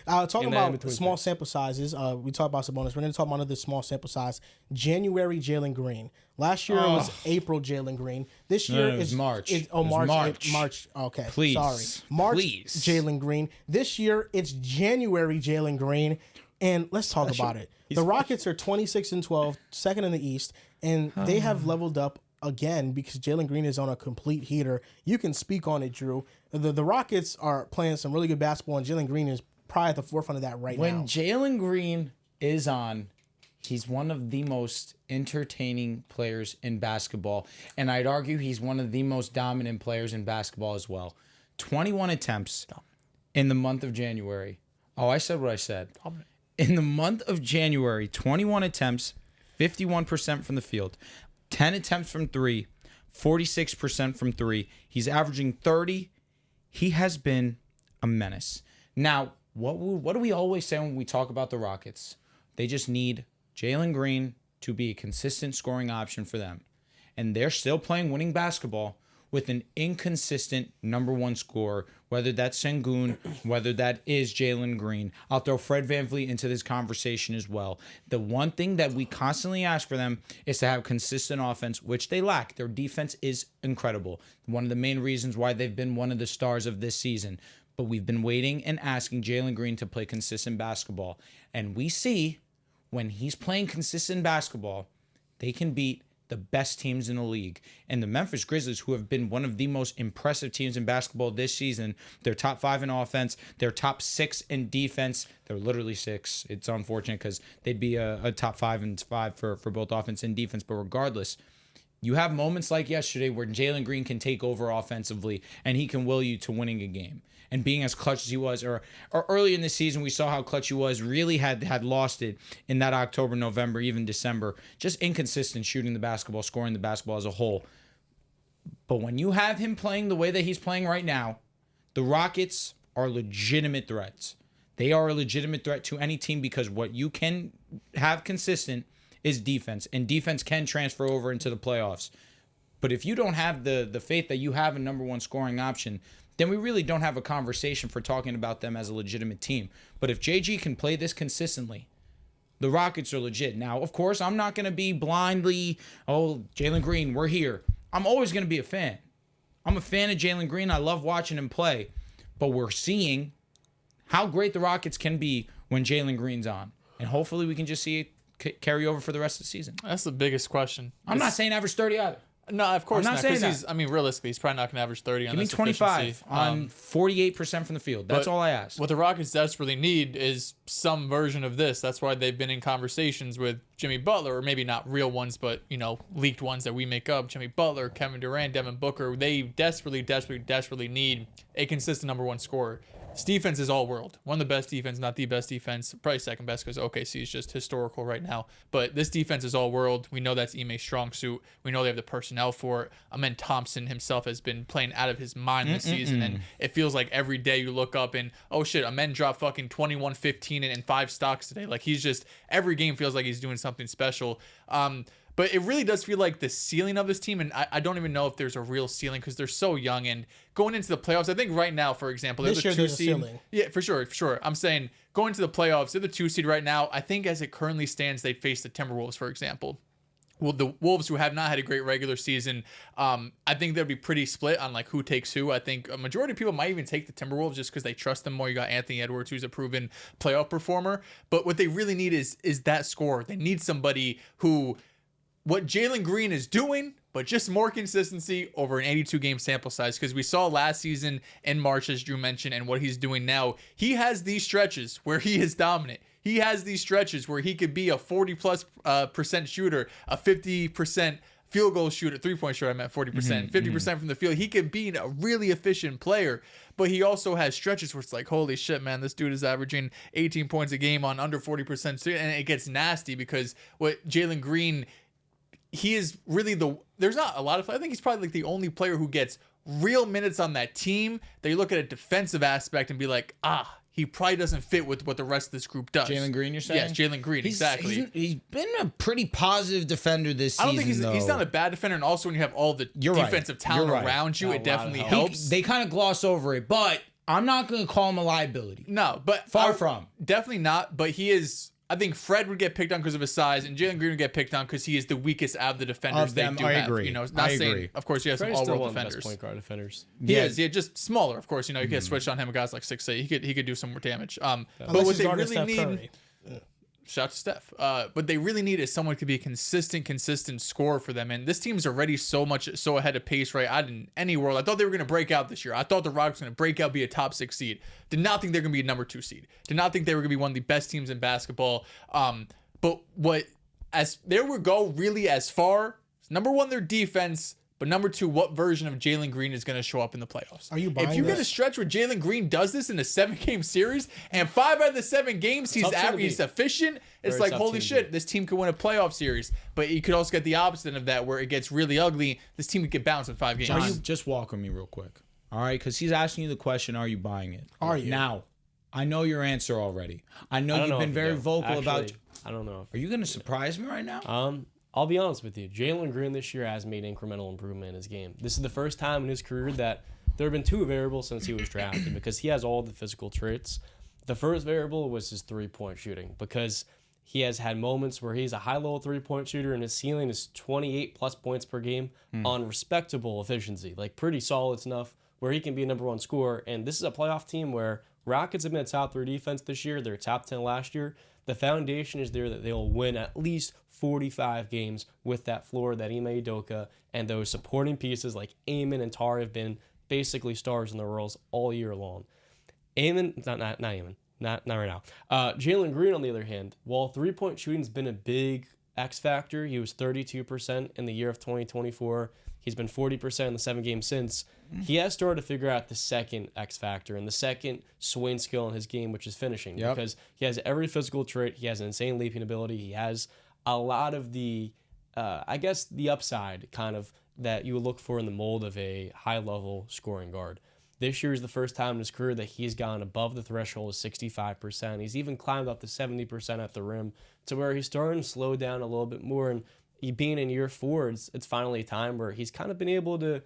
Talking about small sample sizes, we talked about Sabonis. We're going to talk about another small sample size. January Jaylen Green. Last year it was April Jaylen Green. This year it's March. March. Okay, please, sorry. March please. Jaylen Green. This year it's January Jaylen Green. And let's talk about it. The Rockets are 26-12, second in the East, and they have leveled up again because Jaylen Green is on a complete heater. You can speak on it, Drew. The Rockets are playing some really good basketball, and Jaylen Green is probably at the forefront of that right now. When Jaylen Green is on, he's one of the most entertaining players in basketball, and I'd argue he's one of the most dominant players in basketball as well. 21 attempts in the month of January. Oh, I said what I said. In the month of January, 21 attempts, 51% from the field, 10 attempts from three, 46% from three. He's averaging 30. He has been a menace. Now, what do we always say when we talk about the Rockets? They just need Jaylen Green to be a consistent scoring option for them. And they're still playing winning basketball with an inconsistent number one scorer, whether that's Sengun, whether that is Jalen Green. I'll throw Fred VanVleet into this conversation as well. The one thing that we constantly ask for them is to have consistent offense, which they lack. Their defense is incredible. One of the main reasons why they've been one of the stars of this season. But we've been waiting and asking Jalen Green to play consistent basketball. And we see when he's playing consistent basketball, they can beat the best teams in the league. And the Memphis Grizzlies, who have been one of the most impressive teams in basketball this season, they're top 5 in offense, they're top 6 in defense. They're literally 6. It's unfortunate because they'd be a top 5 and 5 for both offense and defense. But regardless, you have moments like yesterday where Jalen Green can take over offensively and he can will you to winning a game. And being as clutch as he was, or early in the season, we saw how clutch he was, really had lost it in that October, November, even December. Just inconsistent shooting the basketball, scoring the basketball as a whole. But when you have him playing the way that he's playing right now, the Rockets are legitimate threats. They are a legitimate threat to any team because what you can have consistent is defense. And defense can transfer over into the playoffs. But if you don't have the faith that you have a number one scoring option, then we really don't have a conversation for talking about them as a legitimate team. But if JG can play this consistently, the Rockets are legit. Now, of course, I'm not going to be blindly, Jalen Green, we're here. I'm always going to be a fan. I'm a fan of Jalen Green. I love watching him play. But we're seeing how great the Rockets can be when Jalen Green's on. And hopefully we can just see it carry over for the rest of the season. That's the biggest question. I'm not saying average 30 either. No, of course I'm not saying that. Realistically, he's probably not going to average 30 on Give me 25 on 48% from the field. That's all I ask. What the Rockets desperately need is some version of this. That's why they've been in conversations with Jimmy Butler, or maybe not real ones, but, leaked ones that we make up. Jimmy Butler, Kevin Durant, Devin Booker. They desperately need a consistent number one scorer. This defense is all world. One of the best defense, not the best defense. Probably second best because OKC is just historical right now. But this defense is all world. We know that's Ime's strong suit. We know they have the personnel for it. Amen Thompson himself has been playing out of his mind this season. And it feels like every day you look up and, oh shit, Amen dropped fucking 21, 15 and 5 stocks today. Like he's just, every game feels like he's doing something special. But it really does feel like the ceiling of this team, and I don't even know if there's a real ceiling because they're so young. And going into the playoffs, I think right now, for example, they're the 2 seed. Yeah, for sure. I'm saying going to the playoffs, they're the 2 seed right now. I think as it currently stands, they face the Timberwolves, for example. Well, the Wolves, who have not had a great regular season, I think they'll be pretty split on like who takes who. I think a majority of people might even take the Timberwolves just because they trust them more. You got Anthony Edwards, who's a proven playoff performer. But what they really need is that scorer. They need somebody who, what Jalen Green is doing, but just more consistency over an 82-game sample size. Because we saw last season in March, as Drew mentioned, and what he's doing now, he has these stretches where he is dominant. He has these stretches where he could be a 40+% shooter, a 50% field goal shooter, 3-point shooter, I meant 40%, 50% from the field. He could be a really efficient player, but he also has stretches where it's like, holy shit, man, this dude is averaging 18 points a game on under 40%. And it gets nasty because what Jalen Green, he is really there's not a lot of, I think he's probably like the only player who gets real minutes on that team that you look at a defensive aspect and be like, he probably doesn't fit with what the rest of this group does. Jalen Green, you're saying? Yes, Jalen Green, exactly. He's been a pretty positive defender this season, I don't think he's not a bad defender, and also when you have all the defensive talent around you, it definitely helps. They kind of gloss over it, but I'm not going to call him a liability. No, but Far from. definitely not. But he is. I think Fred would get picked on because of his size, and Jalen Green would get picked on because he is the weakest out of the defenders Of them, they do I have. agree. You know, not I saying, agree. of course, he has some Fred's still all-world one of the best defenders. point guard defenders. He is, yeah, just smaller, of course. You know, you can switch on him. A guy's like 6'8". He could do some more damage. But Unless what he's they guarding really Steph need. Curry. Shout out to Steph. What they really need is someone who could be a consistent scorer for them. And this team's already so ahead of pace, right? I didn't any world. I thought they were going to break out this year. I thought the Rockets were going to break out, be a top 6 seed. Did not think they're going to be a number 2 seed. Did not think they were going to be one of the best teams in basketball. But as they would go really as far, number 1, their defense. But number 2, what version of Jalen Green is going to show up in the playoffs? Are you buying If you get a this? stretch where Jalen Green does this in a 7-game series, and 5 out of the 7 games he's Tough team to average, he's beat. efficient, it's Very like, tough holy team to shit, beat. this team could win a playoff series. But you could also get the opposite of that, where it gets really ugly. This team could get bounced in 5 games. John, just walk with me real quick. All right? Because he's asking you the question, are you buying it? Are you? Now, I know your answer already. I know I don't you've know been if very you do. vocal about... Actually, I don't know. Are you going to surprise me right now? I'll be honest with you. Jalen Green this year has made incremental improvement in his game. This is the first time in his career that there have been 2 variables since he was drafted because he has all the physical traits. The first variable was his 3-point shooting because he has had moments where he's a high-level 3-point shooter and his ceiling is 28-plus points per game on respectable efficiency, like pretty solid enough where he can be a number 1 scorer. And this is a playoff team where Rockets have been a top 3 defense this year. They're top 10 last year. The foundation is there that they'll win at least 45 games with that floor that Ime Udoka and those supporting pieces like Eamon and Tar have been basically stars in the roles all year long. Eamon, not Eamon, not right now. Jalen Green, on the other hand, while 3-point shooting's been a big X factor, he was 32% in the year of 2024. He's been 40% in the 7 games since. He has started to figure out the second X factor and the second swing skill in his game, which is finishing. Yep. Because he has every physical trait. He has an insane leaping ability. He has a lot of the, I guess, the upside kind of that you would look for in the mold of a high-level scoring guard. This year is the first time in his career that he's gone above the threshold of 65%. He's even climbed up to 70% at the rim to where he's starting to slow down a little bit more. And he being in year 4, it's finally a time where he's kind of been able to,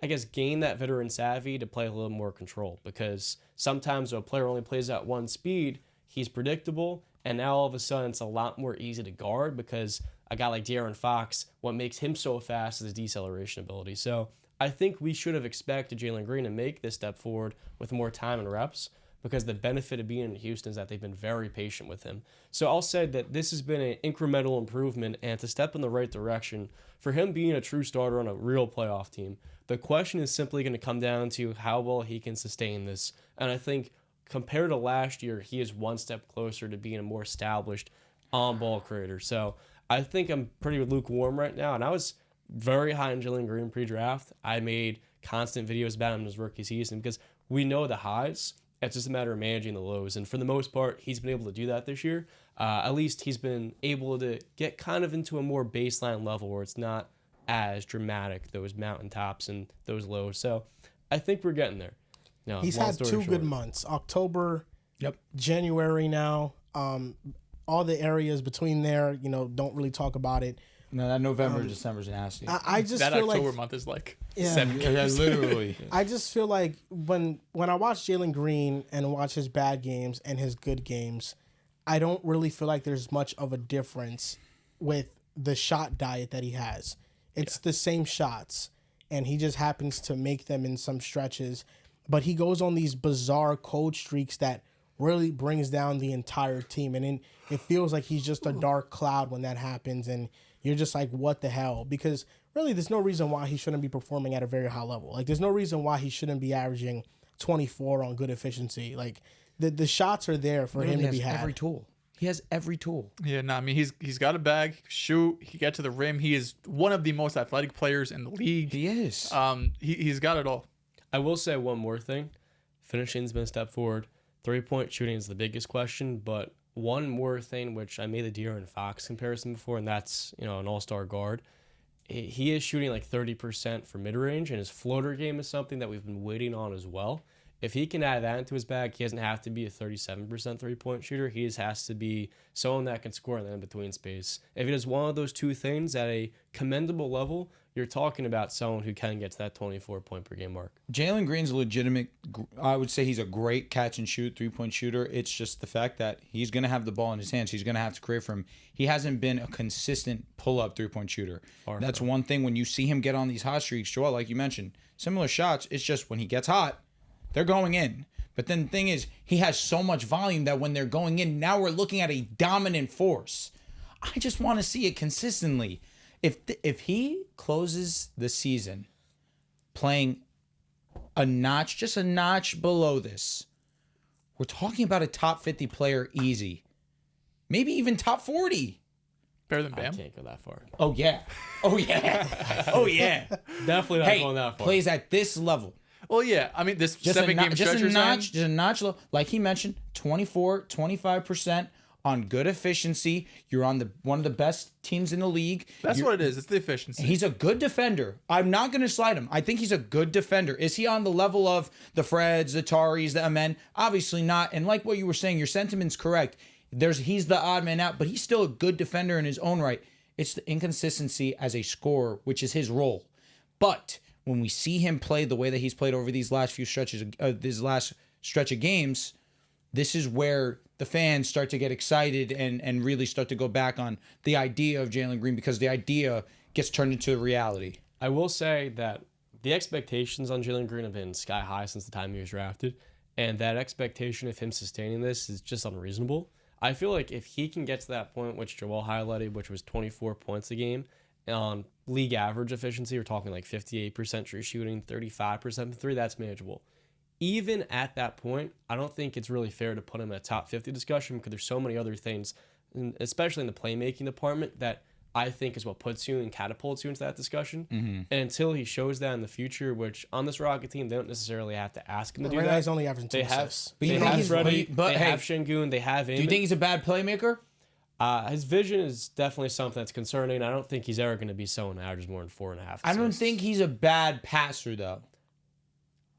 I guess, gain that veteran savvy to play a little more control. Because sometimes when a player only plays at 1 speed, he's predictable. And now all of a sudden it's a lot more easy to guard because a guy like De'Aaron Fox, what makes him so fast is his deceleration ability. So I think we should have expected Jalen Green to make this step forward with more time and reps because the benefit of being in Houston is that they've been very patient with him. So I'll say that this has been an incremental improvement and to step in the right direction for him being a true starter on a real playoff team. The question is simply going to come down to how well he can sustain this. And I think compared to last year, he is one step closer to being a more established on-ball creator. So I think I'm pretty lukewarm right now. And I was very high on Jalen Green pre-draft. I made constant videos about him in his rookie season because we know the highs. It's just a matter of managing the lows. And for the most part, he's been able to do that this year. At least he's been able to get kind of into a more baseline level where it's not as dramatic, those mountaintops and those lows. So I think we're getting there. No, He's long had story 2 short. good months. October, Yep. January now. All the areas between there, don't really talk about it. No, that November, December's nasty. I just That feel October like month is like Yeah. 7 games. Literally. I just feel like when I watch Jalen Green and watch his bad games and his good games, I don't really feel like there's much of a difference with the shot diet that he has. It's the same shots, and he just happens to make them in some stretches. But he goes on these bizarre cold streaks that really brings down the entire team. And then it feels like he's just a dark cloud when that happens. And you're just like, what the hell? Because really, there's no reason why he shouldn't be performing at a very high level. Like, there's no reason why he shouldn't be averaging 24 on good efficiency. Like, the shots are there for him to be had. Every tool. He has every tool. Yeah, no, I mean he's got a bag, he can shoot, he can get to the rim. He is one of the most athletic players in the league. He is. He's got it all. I will say one more thing. Finishing's been a step forward. 3-point shooting is the biggest question, but one more thing, which I made the De'Aaron Fox comparison before, and that's an all-star guard. He is shooting like 30% for mid-range, and his floater game is something that we've been waiting on as well. If he can add that into his bag, he doesn't have to be a 37% 3-point shooter. He just has to be someone that can score in the in-between space. If he does one of those two things at a commendable level, you're talking about someone who can get to that 24-point-per-game mark. Jaylen Green's a legitimate, I would say he's a great catch-and-shoot 3-point shooter. It's just the fact that he's going to have the ball in his hands. He's going to have to create for him. He hasn't been a consistent pull-up 3-point shooter. That's one thing when you see him get on these hot streaks, Joel, like you mentioned, similar shots, it's just when he gets hot, they're going in. But then the thing is, he has so much volume that when they're going in, now we're looking at a dominant force. I just want to see it consistently. If he closes the season playing a notch, just a notch below this, we're talking about a top 50 player easy. Maybe even top 40. Better than Bam? I can't go that far. Oh, yeah. Oh, yeah. Oh, yeah. Definitely not going that far. Plays at this level. Well, yeah. I mean, this Just 7-game stretch just you're a saying? notch, just a notch low. Like he mentioned, 24, 25% on good efficiency. You're on one of the best teams in the league. That's what it is. It's the efficiency. He's a good defender. I'm not going to slide him. I think he's a good defender. Is he on the level of the Freds, the Taris, the Amen? Obviously not. And like what you were saying, your sentiment's correct. He's the odd man out, but he's still a good defender in his own right. It's the inconsistency as a scorer, which is his role. But when we see him play the way that he's played over these last few stretches, this last stretch of games, this is where the fans start to get excited and really start to go back on the idea of Jaylen Green, because the idea gets turned into reality. I will say that the expectations on Jaylen Green have been sky high since the time he was drafted, and that expectation of him sustaining this is just unreasonable. I feel like if he can get to that point, which Joel highlighted, which was 24 points a game, on league average efficiency, we're talking like 58% true shooting, 35% from three, that's manageable. Even at that point, I don't think it's really fair to put him in a top 50 discussion, because there's so many other things, especially in the playmaking department, that I think is what puts you and catapults you into that discussion. Mm-hmm. And until he shows that in the future, which on this Rocket team, they don't necessarily have to ask him to do right that. now he's only averaging 2 They have, assists. But you they think have he's- Freddie, but they hey, have Şengün, they have Amen. Do you think he's a bad playmaker? His vision is definitely something that's concerning. I don't think he's ever going to be someone who averages more than 4.5 I don't assists. think he's a bad passer, though.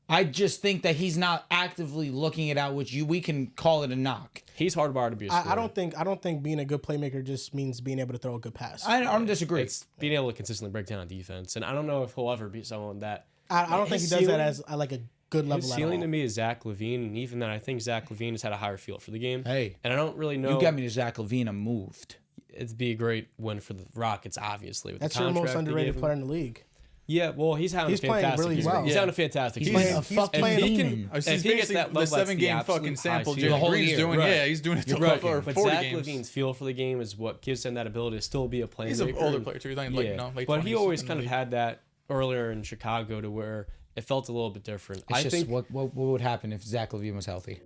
I just think that he's not actively looking it out, which we can call it a knock. He's hardwired to be a scorer. I don't think being a good playmaker just means being able to throw a good pass. I don't disagree. It's being able to consistently break down on defense. And I don't know if he'll ever be someone that... I don't think he his does that ceiling- as like a good level His at ceiling all. to me is Zach LaVine, and even then, I think Zach LaVine has had a higher feel for the game. Hey, and I don't really know. you got me to Zach LaVine. I'm moved. It'd be a great win for the Rockets, obviously. With That's the your most contract they underrated gave him. player in the league. Yeah, well, he's having He's a playing fantastic really season. well. He's having a fantastic He's season. playing a He's fucking playing- If he demon. can, So if he's he gets basically that the level, that's 7-game absolute fucking sample high The Jalen whole Green's year, doing. right. Yeah, he's doing it You're to right. for But 40 Zach games. LaVine's feel for the game is what gives him that ability to still be a playmaker. He's an older player too. He's like, late But he 20s always in kind the of league. had that earlier in Chicago to where it felt a little bit different. It's I just think what would happen if Zach LaVine was healthy?